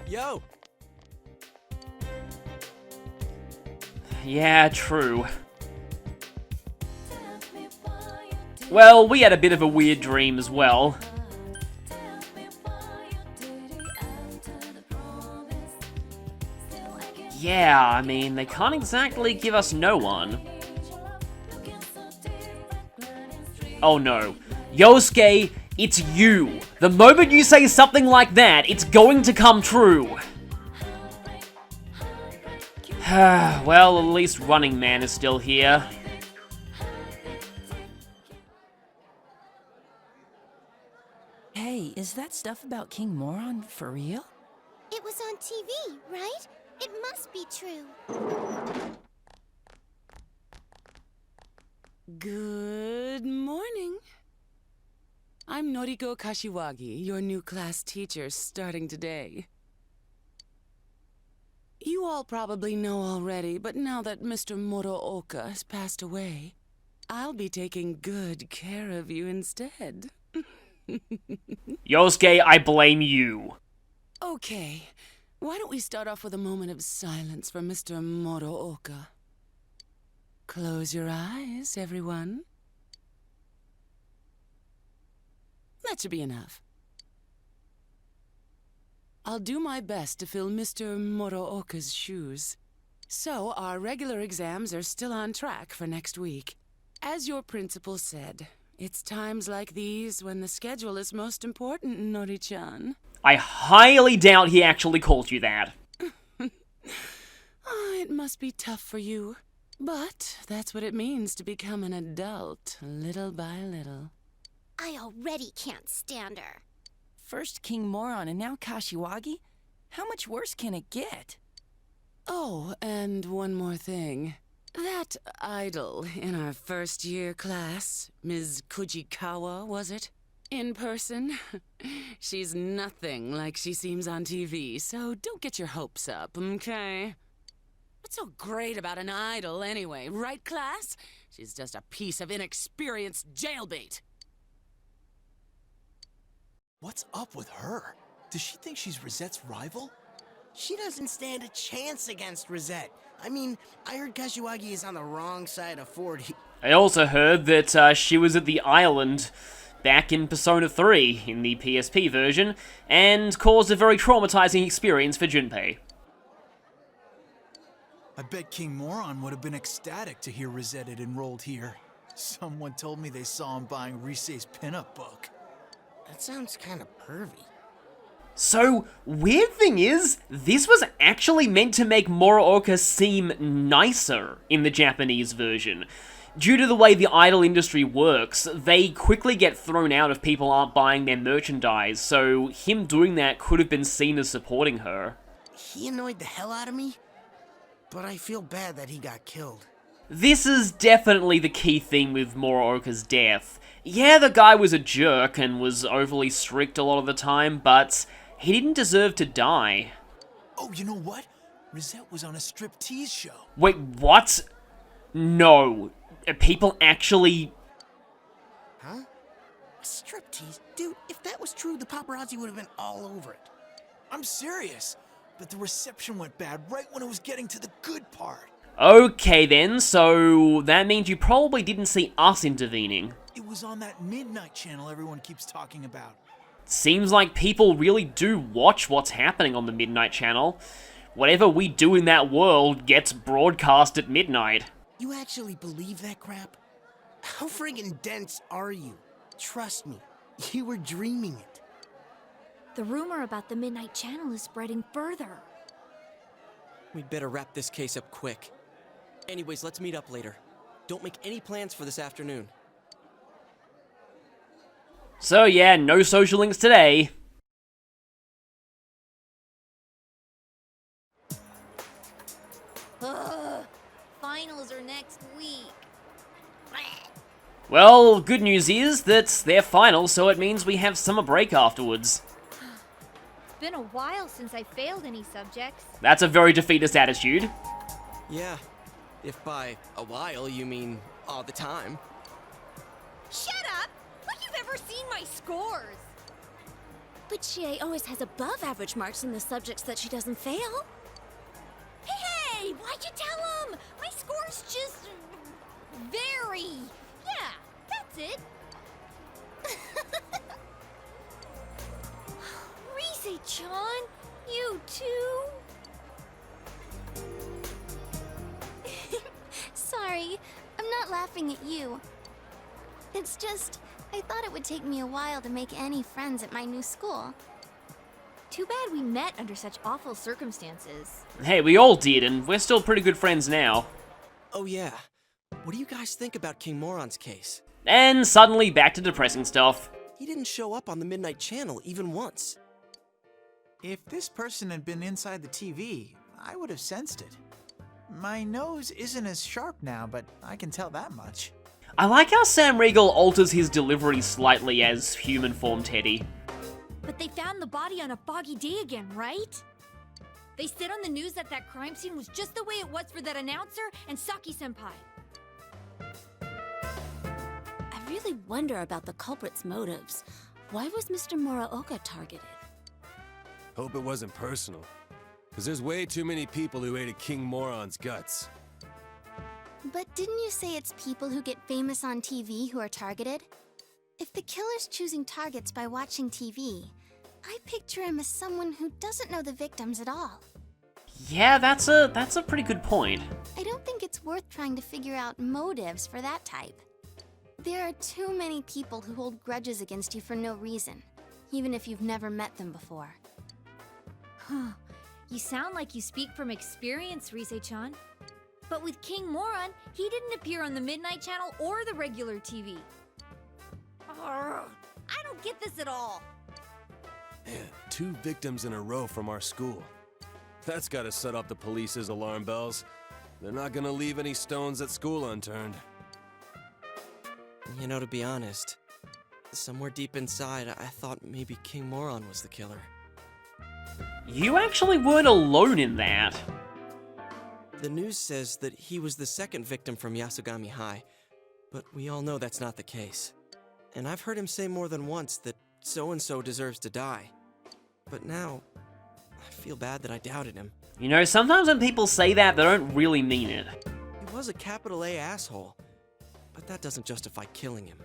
Yo! Yeah, true. Well, we had a bit of a weird dream as well. Yeah, I mean, they can't exactly give us no one. Oh no. Yosuke, it's you! The moment you say something like that, it's going to come true! Well, at least Running Man is still here. Hey, is that stuff about King Moron for real? It was on TV, right? It must be true. Good morning. I'm Noriko Kashiwagi, your new class teacher starting today. You all probably know already, but now that Mr. Morooka has passed away, I'll be taking good care of you instead. Yosuke, I blame you. Okay, why don't we start off with a moment of silence for Mr. Morooka? Close your eyes, everyone. That should be enough. I'll do my best to fill Mr. Morooka's shoes. So, our regular exams are still on track for next week. As your principal said, it's times like these when the schedule is most important, Nori-chan. I highly doubt he actually called you that. It must be tough for you. But that's what it means to become an adult, little by little. I already can't stand her. First King Moron and now Kashiwagi? How much worse can it get? Oh, and one more thing. That idol in our first-year class, Ms. Kujikawa, was it? In person? She's nothing like she seems on TV, so don't get your hopes up, okay? What's so great about an idol anyway, right, class? She's just a piece of inexperienced jailbait. What's up with her? Does she think she's Rosette's rival? She doesn't stand a chance against Rosette. I mean, I heard Kashiwagi is on the wrong side of 40. I also heard that she was at the island back in Persona 3, in the PSP version, and caused a very traumatizing experience for Junpei. I bet King Moron would have been ecstatic to hear Rosette had enrolled here. Someone told me they saw him buying Risei's pinup book. That sounds kind of pervy. So, weird thing is, this was actually meant to make Morooka seem nicer in the Japanese version. Due to the way the idol industry works, they quickly get thrown out if people aren't buying their merchandise, so him doing that could have been seen as supporting her. He annoyed the hell out of me, but I feel bad that he got killed. This is definitely the key theme with Morooka's death. Yeah, the guy was a jerk and was overly strict a lot of the time, but he didn't deserve to die. Oh, you know what? Rosette was on a striptease show. Wait, what? No. People actually... Huh? A striptease? Dude, if that was true, the paparazzi would have been all over it. I'm serious, but the reception went bad right when it was getting to the good part. Okay then, so that means you probably didn't see us intervening. It was on that midnight channel everyone keeps talking about. Seems like people really do watch what's happening on the Midnight Channel. Whatever we do in that world gets broadcast at midnight. You actually believe that crap? How friggin' dense are you? Trust me, you were dreaming it. The rumor about the Midnight Channel is spreading further. We'd better wrap this case up quick. Anyways, let's meet up later. Don't make any plans for this afternoon. So yeah, no social links today. Finals are next week. Well, good news is that they're final, so it means we have summer break afterwards. It's been a while since I failed any subjects. That's a very defeatist attitude. Yeah, if by a while you mean all the time. Shut up! Like you've ever seen my scores! But she always has above average marks in the subjects that she doesn't fail. Hey, why'd you tell him? My score's just... very. Yeah, that's it. Rise-chan, you too? Sorry, I'm not laughing at you. It's just, I thought it would take me a while to make any friends at my new school. Too bad we met under such awful circumstances. Hey, we all did, and we're still pretty good friends now. Oh yeah. What do you guys think about King Moron's case? And suddenly back to depressing stuff. He didn't show up on the Midnight Channel even once. If this person had been inside the TV, I would have sensed it. My nose isn't as sharp now, but I can tell that much. I like how Sam Riegel alters his delivery slightly as human form Teddy. But they found the body on a foggy day again, right? They said on the news that that crime scene was just the way it was for that announcer and Saki-senpai. I really wonder about the culprit's motives. Why was Mr. Muraoka targeted? Hope it wasn't personal. Because there's way too many people who ate a King Moron's guts. But didn't you say it's people who get famous on TV who are targeted? If the killer's choosing targets by watching TV, I picture him as someone who doesn't know the victims at all. Yeah, that's a pretty good point. I don't think it's worth trying to figure out motives for that type. There are too many people who hold grudges against you for no reason, even if you've never met them before. Huh. You sound like you speak from experience, Rise-chan. But with King Moron, he didn't appear on the Midnight Channel or the regular TV. Arrgh, I don't get this at all. Man, 2 victims in a row from our school. That's gotta set off the police's alarm bells. They're not gonna leave any stones at school unturned. You know, to be honest, somewhere deep inside, I thought maybe King Moron was the killer. You actually weren't alone in that. The news says that he was the second victim from Yasugami High, but we all know that's not the case. And I've heard him say more than once that so-and-so deserves to die. But now, I feel bad that I doubted him. You know, sometimes when people say that, they don't really mean it. He was a capital A asshole, but that doesn't justify killing him.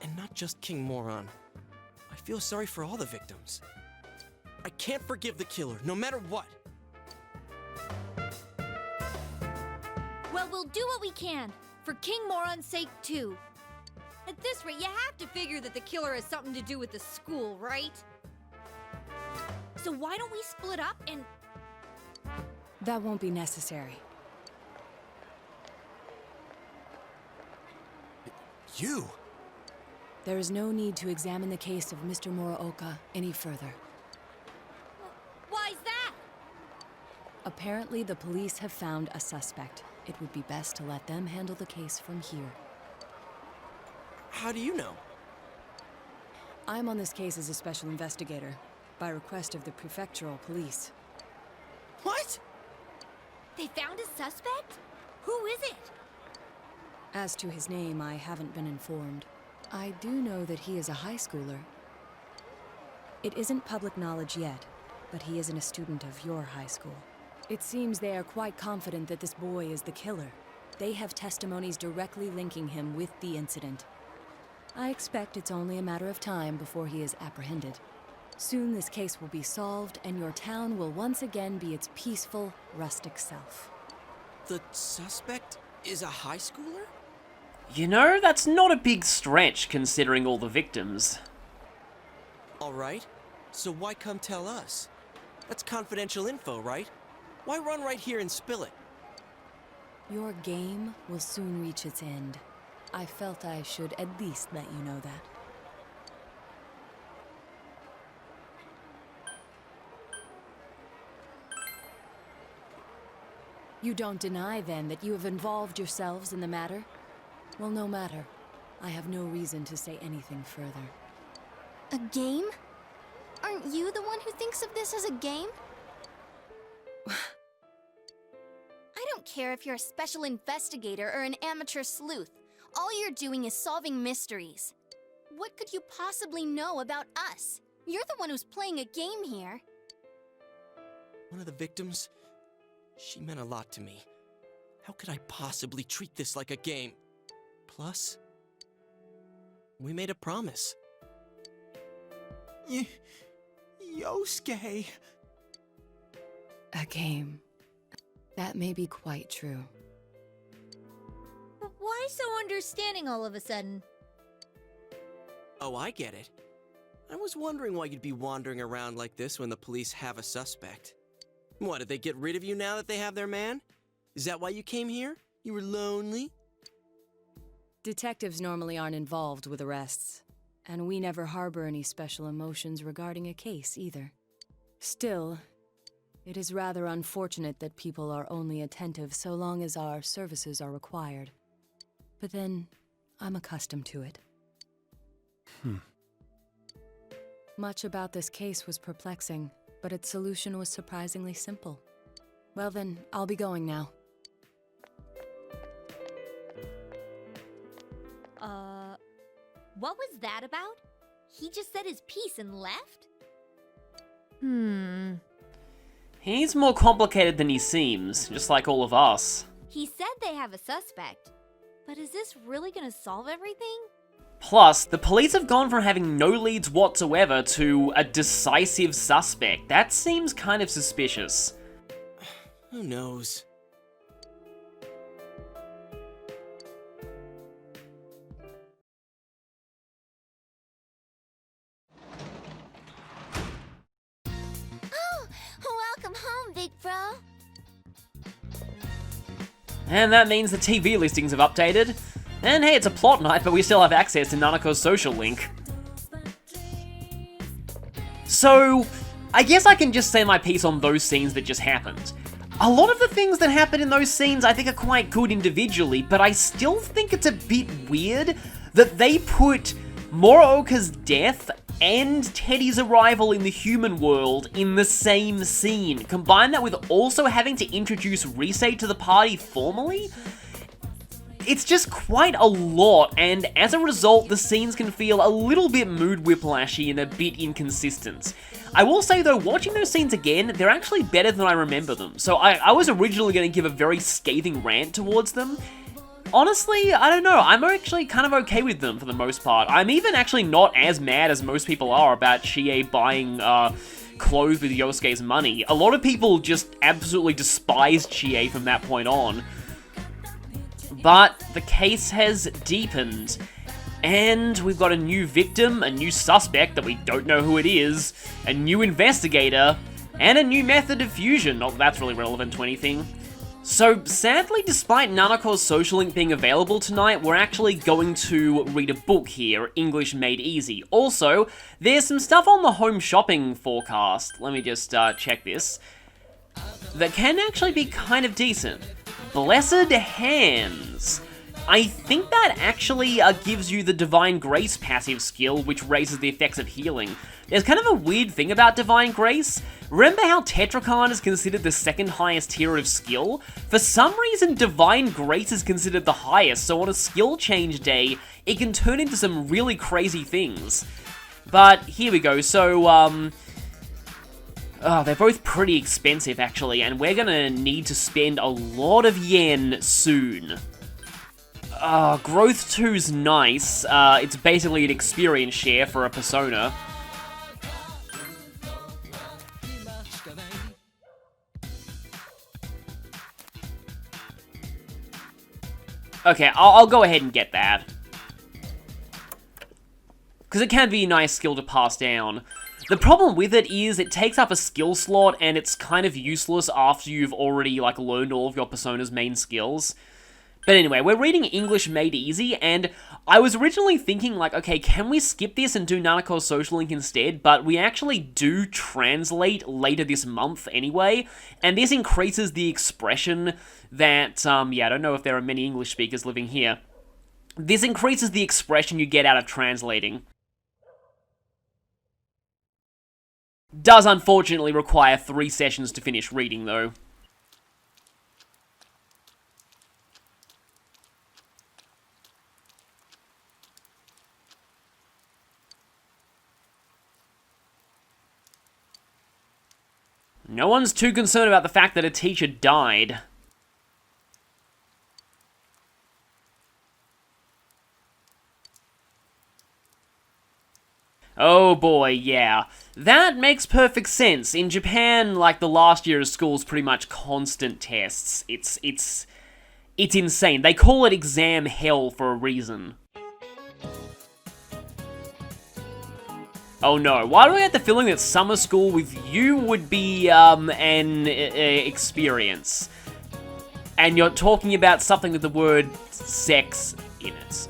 And not just King Moron. I feel sorry for all the victims. I can't forgive the killer, no matter what. Well, we'll do what we can, for King Moron's sake, too. At this rate, you have to figure that the killer has something to do with the school, right? So why don't we split up and... That won't be necessary. You? There is no need to examine the case of Mr. Muraoka any further. Why's that? Apparently, the police have found a suspect. It would be best to let them handle the case from here. How do you know? I'm on this case as a special investigator, by request of the prefectural police. What? They found a suspect? Who is it? As to his name, I haven't been informed. I do know that he is a high schooler. It isn't public knowledge yet, but he isn't a student of your high school. It seems they are quite confident that this boy is the killer. They have testimonies directly linking him with the incident. I expect it's only a matter of time before he is apprehended. Soon this case will be solved, and your town will once again be its peaceful, rustic self. The suspect is a high schooler? You know, that's not a big stretch considering all the victims. All right. So why come tell us? That's confidential info, right? Why run right here and spill it? Your game will soon reach its end. I felt I should at least let you know that. You don't deny, then, that you have involved yourselves in the matter? Well, no matter. I have no reason to say anything further. A game? Aren't you the one who thinks of this as a game? I don't care if you're a special investigator or an amateur sleuth. All you're doing is solving mysteries. What could you possibly know about us? You're the one who's playing a game here. One of the victims? She meant a lot to me. How could I possibly treat this like a game? Plus, we made a promise. Yosuke. A game. That may be quite true. Why so understanding all of a sudden? Oh, I get it. I was wondering why you'd be wandering around like this when the police have a suspect. What, did they get rid of you now that they have their man? Is that why you came here? You were lonely? Detectives normally aren't involved with arrests, and we never harbor any special emotions regarding a case either. Still, it is rather unfortunate that people are only attentive so long as our services are required. But then, I'm accustomed to it. Much about this case was perplexing, but its solution was surprisingly simple. Well then, I'll be going now. What was that about? He just said his piece and left? He's more complicated than he seems, just like all of us. He said they have a suspect. But is this really gonna solve everything? Plus, the police have gone from having no leads whatsoever to a decisive suspect. That seems kind of suspicious. Who knows? Welcome home, big bro. And that means the TV listings have updated. And hey, it's a plot night, but we still have access to Nanako's social link. So, I guess I can just say my piece on those scenes that just happened. A lot of the things that happen in those scenes I think are quite good individually, but I still think it's a bit weird that they put Muraoka's death and Teddy's arrival in the human world in the same scene. Combine that with also having to introduce Rise to the party formally? It's just quite a lot, and as a result, the scenes can feel a little bit mood whiplashy and a bit inconsistent. I will say though, watching those scenes again, they're actually better than I remember them, so I was originally going to give a very scathing rant towards them. Honestly, I don't know, I'm actually kind of okay with them for the most part. I'm even actually not as mad as most people are about Chie buying clothes with Yosuke's money. A lot of people just absolutely despised Chie from that point on. But the case has deepened, and we've got a new victim, a new suspect that we don't know who it is, a new investigator, and a new method of fusion. Not that that's really relevant to anything. So, sadly, despite Nanako's social link being available tonight, we're actually going to read a book here, English Made Easy. Also, there's some stuff on the home shopping forecast, let me just check this, that can actually be kind of decent. Blessed Hands. I think that actually gives you the Divine Grace passive skill, which raises the effects of healing. There's kind of a weird thing about Divine Grace. Remember how Tetrakan is considered the second highest tier of skill? For some reason, Divine Grace is considered the highest, so on a skill change day, it can turn into some really crazy things. But here we go, so, they're both pretty expensive, actually, and we're gonna need to spend a lot of yen soon. Growth 2's nice. It's basically an experience share for a persona. Okay, I'll go ahead and get that. Because it can be a nice skill to pass down. The problem with it is it takes up a skill slot and it's kind of useless after you've already learned all of your persona's main skills. But anyway, we're reading English Made Easy, and I was originally thinking okay, can we skip this and do Nanako's social link instead? But we actually do translate later this month anyway, and this increases the expression that, I don't know if there are many English speakers living here. This increases the expression you get out of translating. Does unfortunately require 3 sessions to finish reading, though. No one's too concerned about the fact that a teacher died. Oh boy, yeah. That makes perfect sense. In Japan, like, the last year of school is pretty much constant tests. It's insane. They call it exam hell for a reason. Oh no, why do I get the feeling that summer school with you would be, an experience? And you're talking about something with the word sex in it.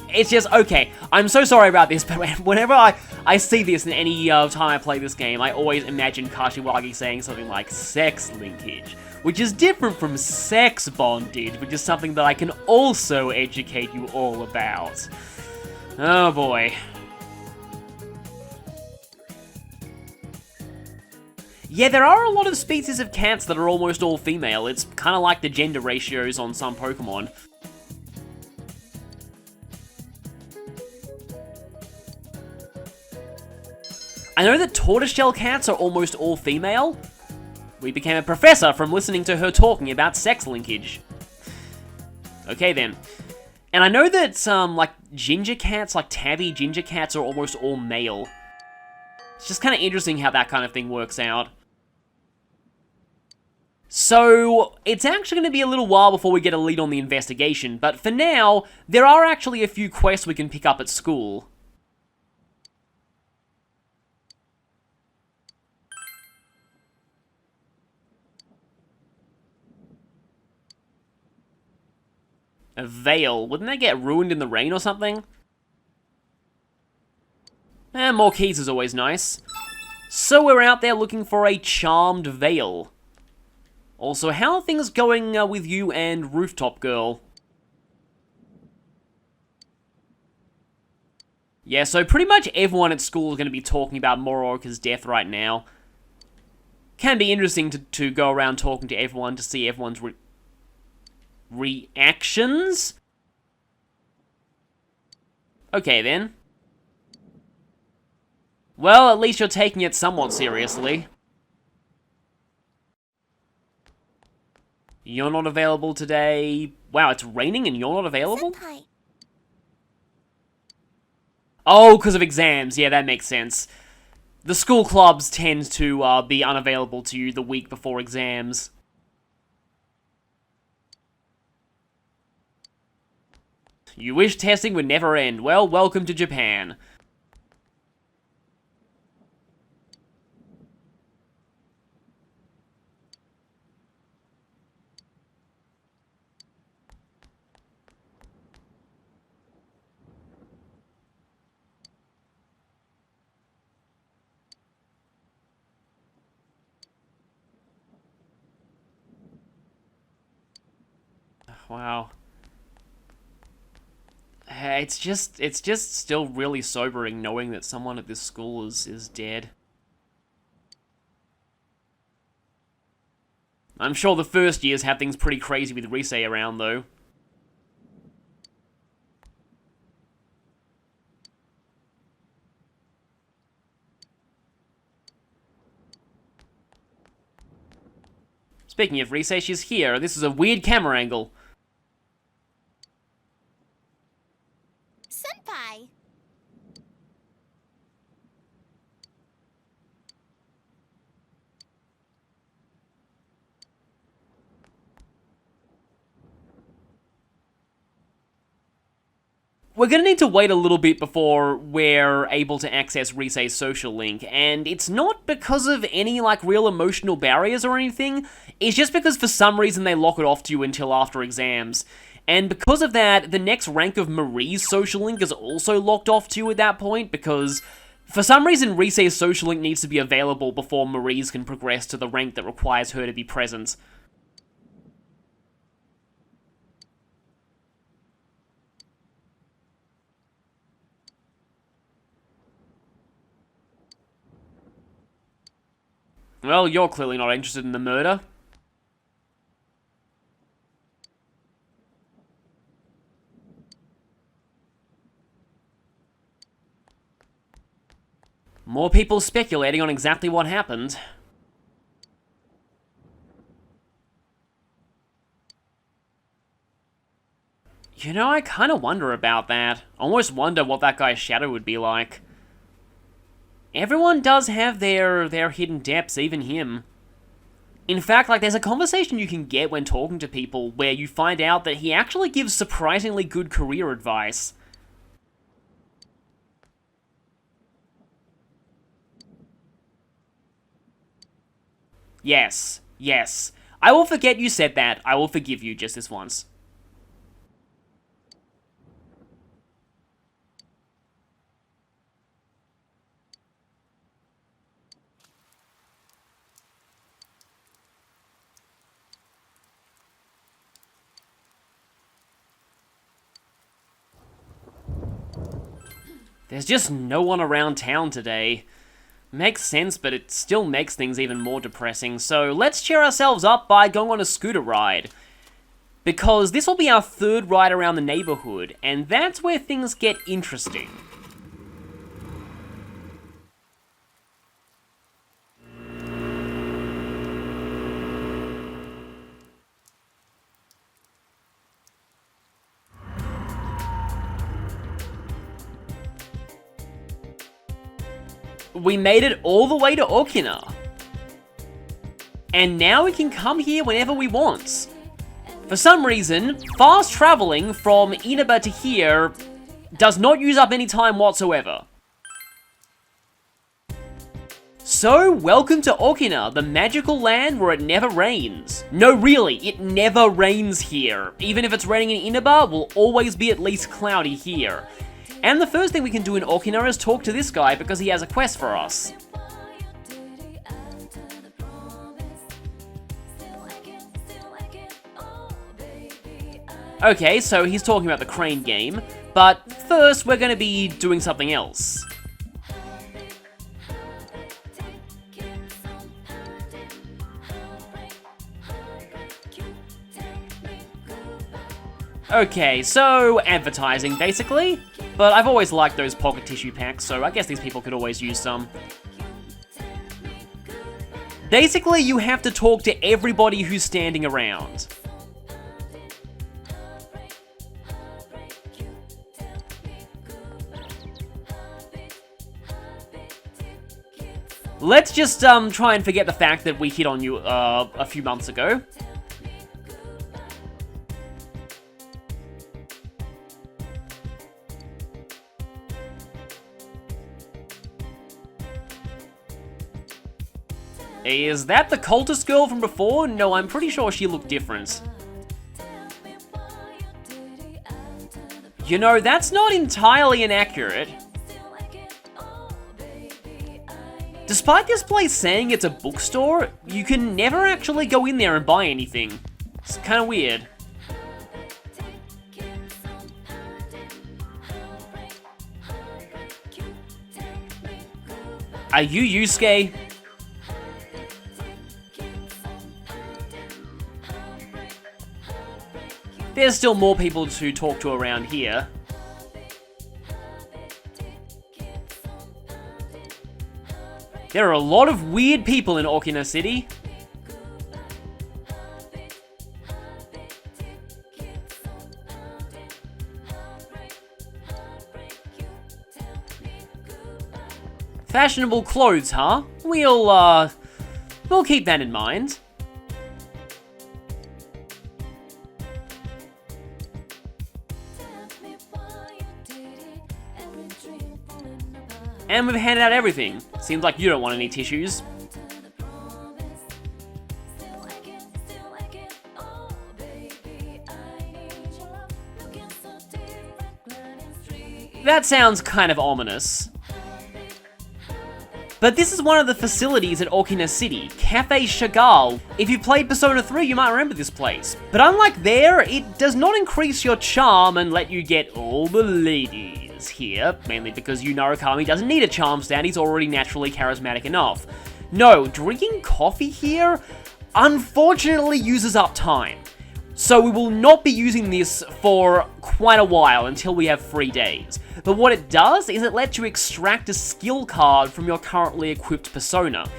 It's just, okay, I'm so sorry about this, but whenever I see this in any time I play this game, I always imagine Kashiwagi saying something like sex linkage, which is different from sex bondage, which is something that I can also educate you all about. Oh boy. Yeah, there are a lot of species of cats that are almost all female. It's kind of like the gender ratios on some Pokemon. I know that tortoiseshell cats are almost all female. We became a professor from listening to her talking about sex linkage. Okay then. And I know that, like, ginger cats, like tabby ginger cats, are almost all male. It's just kind of interesting how that kind of thing works out. So, it's actually going to be a little while before we get a lead on the investigation, but for now, there are actually a few quests we can pick up at school. A veil. Wouldn't that get ruined in the rain or something? And more keys is always nice. So we're out there looking for a charmed veil. Also, how are things going with you and Rooftop Girl? Yeah, so pretty much everyone at school is going to be talking about Moroka's death right now. Can be interesting to go around talking to everyone to see everyone's reactions? Okay then. Well, at least you're taking it somewhat seriously. You're not available today. Wow, it's raining and you're not available? Senpai. Oh, because of exams. Yeah, that makes sense. The school clubs tend to be unavailable to you the week before exams. You wish testing would never end. Well, welcome to Japan. Wow. It's just still really sobering knowing that someone at this school is dead. I'm sure the first years have things pretty crazy with Risei around, though. Speaking of Risei, she's here. This is a weird camera angle. Senpai. We're gonna need to wait a little bit before we're able to access Risei's social link, and it's not because of any, like, real emotional barriers or anything, it's just because for some reason they lock it off to you until after exams. And because of that, the next rank of Marie's social link is also locked off to you at that point, because for some reason Risei's social link needs to be available before Marie's can progress to the rank that requires her to be present. Well, you're clearly not interested in the murder. More people speculating on exactly what happened. You know, I kind of wonder about that. I almost wonder what that guy's shadow would be like. Everyone does have their hidden depths, even him. In fact, like, there's a conversation you can get when talking to people where you find out that he actually gives surprisingly good career advice. Yes, yes. I will forget you said that. I will forgive you just this once. There's just no one around town today. Makes sense, but it still makes things even more depressing, so let's cheer ourselves up by going on a scooter ride. Because this will be our third ride around the neighborhood, and that's where things get interesting. We made it all the way to Okina. And now we can come here whenever we want. For some reason, fast traveling from Inaba to here does not use up any time whatsoever. So, welcome to Okina, the magical land where it never rains. No, really, it never rains here. Even if it's raining in Inaba, will always be at least cloudy here. And the first thing we can do in Okina is talk to this guy because he has a quest for us. Okay, so he's talking about the crane game, but first we're going to be doing something else. Okay, so advertising basically, but I've always liked those pocket tissue packs, so I guess these people could always use some. Basically, you have to talk to everybody who's standing around. Let's just try and forget the fact that we hit on you a few months ago. Is that the cultist girl from before? No, I'm pretty sure she looked different. You know, that's not entirely inaccurate. Despite this place saying it's a bookstore, you can never actually go in there and buy anything. It's kind of weird. Are you Yusuke? There's still more people to talk to around here. There are a lot of weird people in Okina City. Fashionable clothes, huh? We'll keep that in mind. And we've handed out everything. Seems like you don't want any tissues. That sounds kind of ominous. But this is one of the facilities at Okina City, Cafe Chagall. If you played Persona 3, you might remember this place. But unlike there, it does not increase your charm and let you get all the ladies here, mainly because you know Kami doesn't need a charm stand, he's already naturally charismatic enough. No, drinking coffee here, unfortunately uses up time. So we will not be using this for quite a while until we have 3 days. But what it does is it lets you extract a skill card from your currently equipped persona.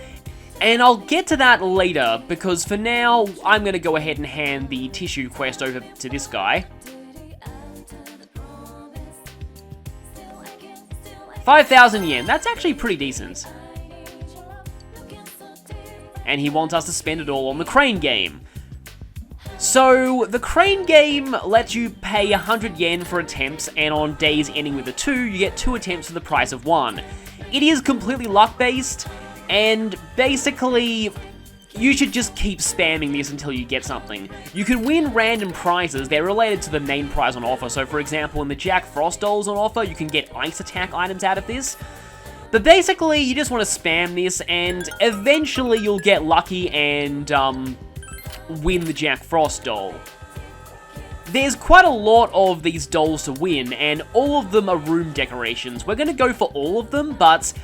And I'll get to that later, because for now, I'm going to go ahead and hand the tissue quest over to this guy. 5,000 yen, that's actually pretty decent. And he wants us to spend it all on the crane game. So, the crane game lets you pay 100 yen for attempts, and on days ending with a 2, you get 2 attempts for the price of 1. It is completely luck-based, and basically, you should just keep spamming this until you get something. You can win random prizes, they're related to the main prize on offer, so for example, when the Jack Frost dolls on offer, you can get ice attack items out of this. But basically, you just want to spam this, and eventually you'll get lucky and, win the Jack Frost doll. There's quite a lot of these dolls to win, and all of them are room decorations. We're going to go for all of them, but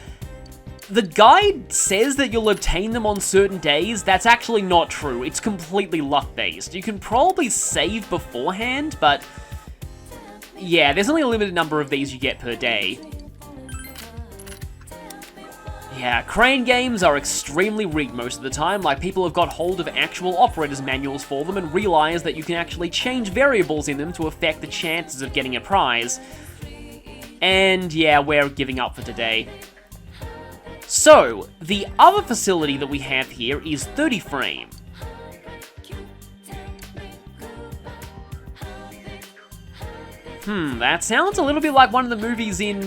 the guide says that you'll obtain them on certain days. That's actually not true. It's completely luck-based. You can probably save beforehand, but yeah, there's only a limited number of these you get per day. Yeah, crane games are extremely rigged most of the time, like people have got hold of actual operators manuals for them and realize that you can actually change variables in them to affect the chances of getting a prize. And yeah, we're giving up for today. So, the other facility that we have here is 30 frame. That sounds a little bit like one of the movies in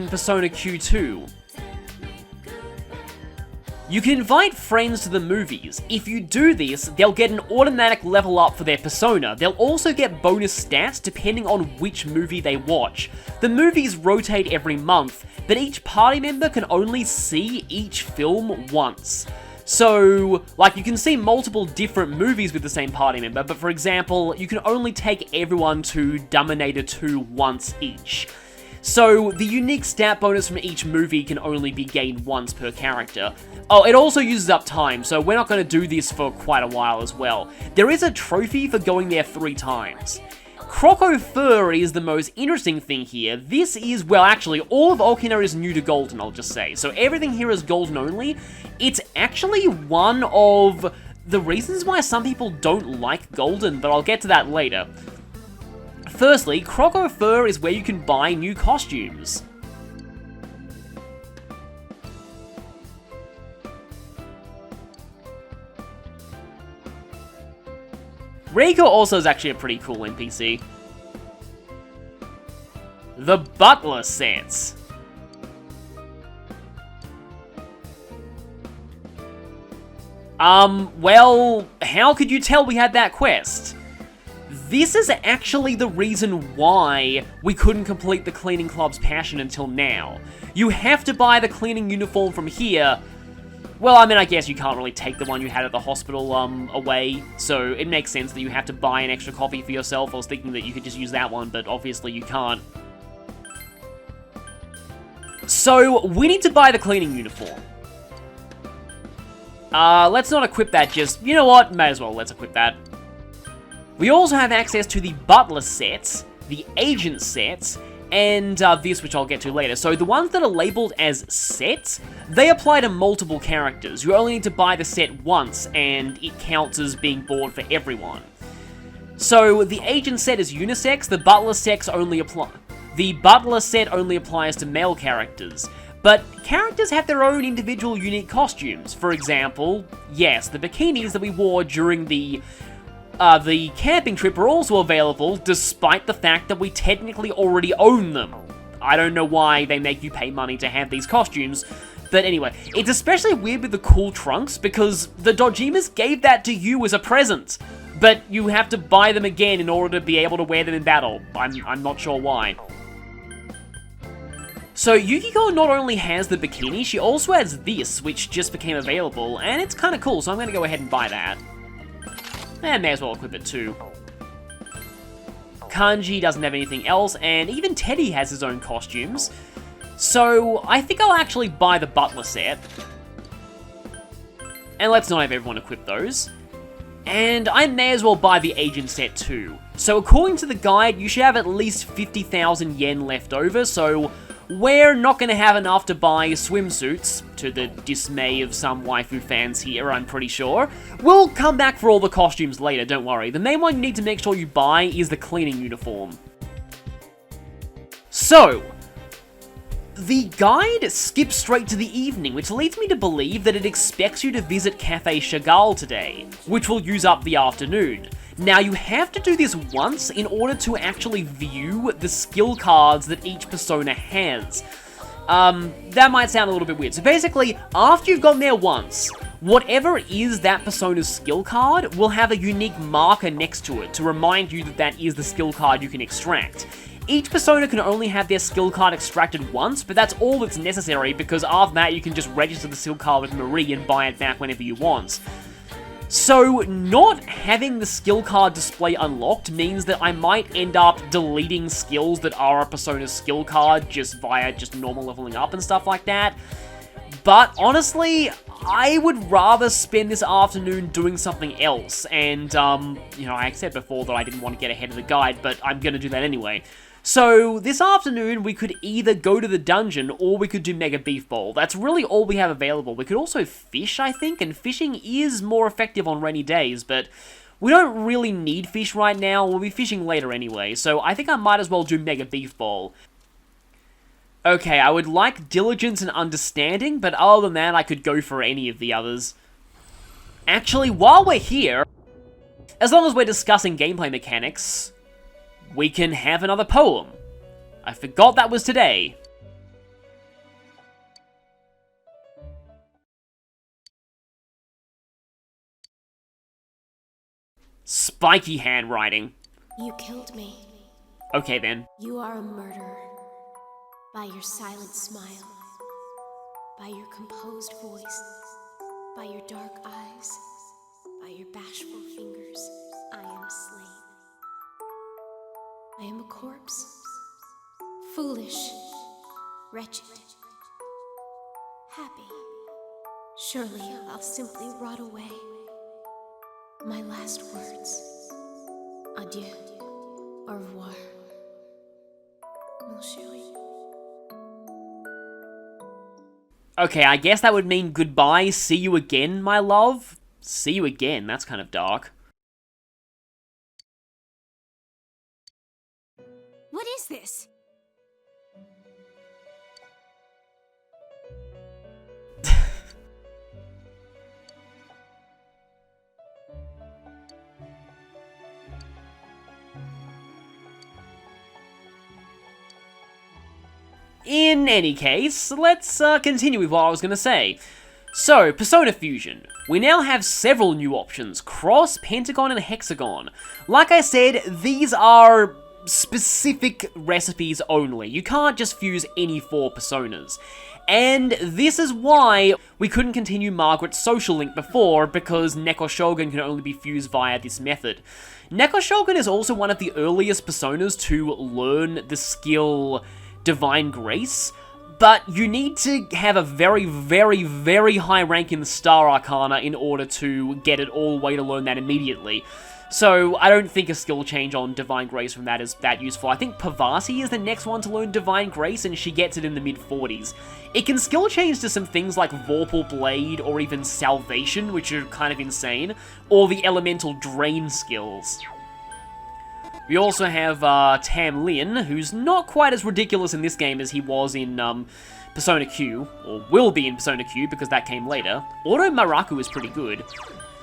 Persona Q2. You can invite friends to the movies. If you do this, they'll get an automatic level up for their persona. They'll also get bonus stats depending on which movie they watch. The movies rotate every month, but each party member can only see each film once. So, like, you can see multiple different movies with the same party member, but for example, you can only take everyone to Dominator 2 once each. So, the unique stat bonus from each movie can only be gained once per character. Oh, it also uses up time, so we're not going to do this for quite a while as well. There is a trophy for going there 3 times. Crocofur is the most interesting thing here. This is, well actually, all of Okina is new to Golden, I'll just say. So everything here is Golden only. It's actually one of the reasons why some people don't like Golden, but I'll get to that later. Firstly, Crocofur is where you can buy new costumes. Reiko also is actually a pretty cool NPC. The Butler sets. Well, how could you tell we had that quest? This is actually the reason why we couldn't complete the cleaning club's passion until now. You have to buy the cleaning uniform from here. Well, I mean, I guess you can't really take the one you had at the hospital, away, so it makes sense that you have to buy an extra copy for yourself. I was thinking that you could just use that one, but obviously you can't. So, we need to buy the cleaning uniform. Let's not equip that just... You know what? May as well, let's equip that. We also have access to the Butler sets, the Agent sets, and this, which I'll get to later. So the ones that are labeled as sets, they apply to multiple characters. You only need to buy the set once, and it counts as being bought for everyone. So the Agent set is unisex, the Butler set only applies to male characters. But characters have their own individual unique costumes. For example, yes, the bikinis that we wore during the camping trip are also available, despite the fact that we technically already own them. I don't know why they make you pay money to have these costumes, but anyway, it's especially weird with the cool trunks, because the Dojimas gave that to you as a present, but you have to buy them again in order to be able to wear them in battle. I'm not sure why. So Yukiko not only has the bikini, she also has this, which just became available, and it's kind of cool, so I'm going to go ahead and buy that. And may as well equip it too. Kanji doesn't have anything else, and even Teddy has his own costumes. So I think I'll actually buy the Butler set. And let's not have everyone equip those. And I may as well buy the Agent set too. So according to the guide, you should have at least 50,000 yen left over, so we're not going to have enough to buy swimsuits, to the dismay of some waifu fans here, I'm pretty sure. We'll come back for all the costumes later, don't worry. The main one you need to make sure you buy is the cleaning uniform. So, The guide skips straight to the evening, which leads me to believe that it expects you to visit Cafe Chagall today, which will use up the afternoon. Now, you have to do this once in order to actually view the skill cards that each persona has. That might sound a little bit weird. So basically, after you've gone there once, whatever is that persona's skill card will have a unique marker next to it to remind you that that is the skill card you can extract. Each persona can only have their skill card extracted once, but that's all that's necessary because after that you can just register the skill card with Marie and buy it back whenever you want. So, not having the skill card display unlocked means that I might end up deleting skills that are a persona's skill card just via normal leveling up and stuff like that. But honestly, I would rather spend this afternoon doing something else, and, I said before that I didn't want to get ahead of the guide, but I'm gonna do that anyway. So, this afternoon, we could either go to the dungeon, or we could do Mega Beef Bowl. That's really all we have available. We could also fish, I think, and fishing is more effective on rainy days, but we don't really need fish right now. We'll be fishing later anyway, so I think I might as well do Mega Beef Bowl. Okay, I would like Diligence and Understanding, but other than that, I could go for any of the others. Actually, while we're here, as long as we're discussing gameplay mechanics, we can have another poem. I forgot that was today. Spiky handwriting. You killed me. Okay then. You are a murderer. By your silent smile, by your composed voice, by your dark eyes, by your bashful fingers, I am slain. I am a corpse, foolish, wretched, happy. Surely I'll simply rot away. My last words. Adieu. Au revoir. Mon chéri. Okay, I guess that would mean goodbye, see you again, my love? See you again, that's kind of dark. What is this? In any case, let's continue with what I was going to say. So, Persona Fusion. We now have several new options, Cross, Pentagon, and Hexagon. Like I said, these are specific recipes only. You can't just fuse any 4 personas. And this is why we couldn't continue Margaret's social link before, because Neko Shogun can only be fused via this method. Neko Shogun is also one of the earliest personas to learn the skill Divine Grace, but you need to have a very, very, very high rank in the Star Arcana in order to get it all the way to learn that immediately. So I don't think a skill change on Divine Grace from that is that useful. I think Pavati is the next one to learn Divine Grace, and she gets it in the mid-40s. It can skill change to some things like Vorpal Blade or even Salvation, which are kind of insane, or the Elemental Drain skills. We also have Tam Lin, who's not quite as ridiculous in this game as he was in Persona Q, or will be in Persona Q because that came later. Auto Maraku is pretty good.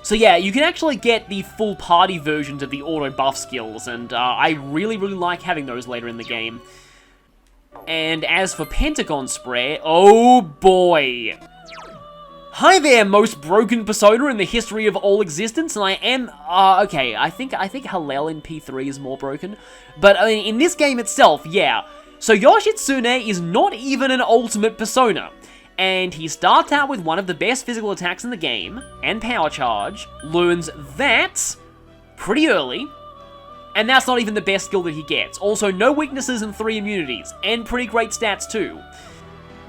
So yeah, you can actually get the full party versions of the auto buff skills, and I really, really like having those later in the game. And as for Pentagon Spray, oh boy! Hi there, most broken persona in the history of all existence, and I am, okay, I think Hallel in P3 is more broken, but I mean, in this game itself, yeah. So Yoshitsune is not even an ultimate persona, and he starts out with one of the best physical attacks in the game, and Power Charge, learns that pretty early, and that's not even the best skill that he gets. Also, no weaknesses and 3 immunities, and pretty great stats too.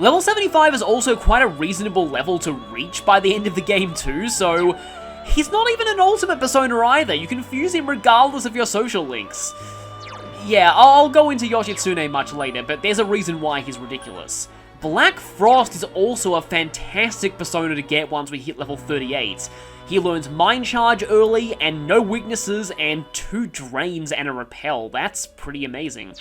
Level 75 is also quite a reasonable level to reach by the end of the game too, so he's not even an ultimate persona either. You can fuse him regardless of your social links. Yeah, I'll go into Yoshitsune much later, but there's a reason why he's ridiculous. Black Frost is also a fantastic persona to get once we hit level 38. He learns Mind Charge early, and no weaknesses, and 2 drains and a repel. That's pretty amazing.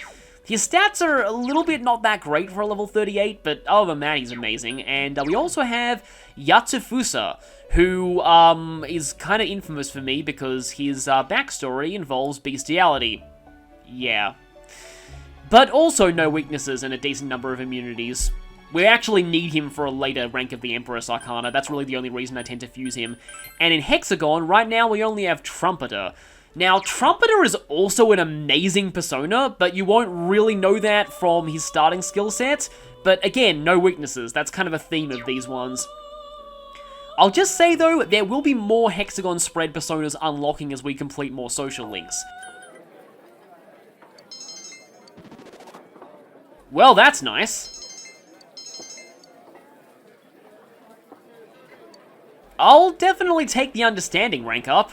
His stats are a little bit not that great for a level 38, but other than that, he's amazing. And we also have Yatsufusa, who is kind of infamous for me because his backstory involves bestiality. Yeah. But also no weaknesses and a decent number of immunities. We actually need him for a later rank of the Emperor's Arcana. That's really the only reason I tend to fuse him. And in Hexagon, right now we only have Trumpeter. Now, Trumpeter is also an amazing persona, but you won't really know that from his starting skill set. But again, no weaknesses. That's kind of a theme of these ones. I'll just say though, there will be more Hexagon spread personas unlocking as we complete more social links. Well, that's nice. I'll definitely take the Understanding rank up.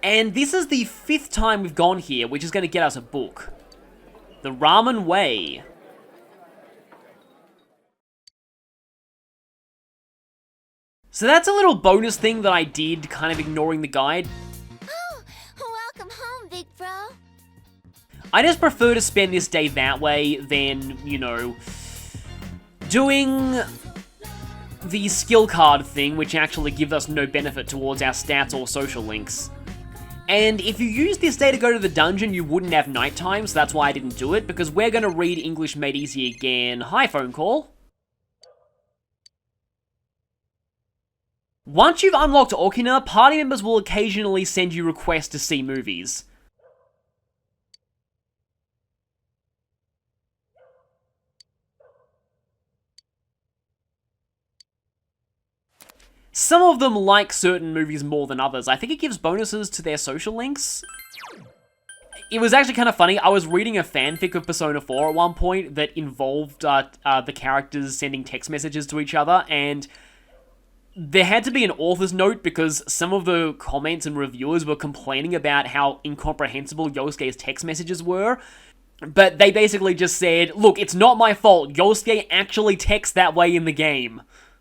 And this is the 5th time we've gone here, which is going to get us a book. The Ramen Way. So that's a little bonus thing that I did, kind of ignoring the guide. Oh, welcome home, big bro. I just prefer to spend this day that way than, you know, doing the skill card thing, which actually gives us no benefit towards our stats or social links. And if you use this day to go to the dungeon, you wouldn't have nighttime, so that's why I didn't do it, because we're going to read English Made Easy again. Hi, phone call. Once you've unlocked Okina, party members will occasionally send you requests to see movies. Some of them like certain movies more than others. I think it gives bonuses to their social links. It was actually kind of funny. I was reading a fanfic of Persona 4 at one point that involved the characters sending text messages to each other, and there had to be an author's note because some of the comments and reviewers were complaining about how incomprehensible Yosuke's text messages were. But they basically just said, look, it's not my fault. Yosuke actually texts that way in the game.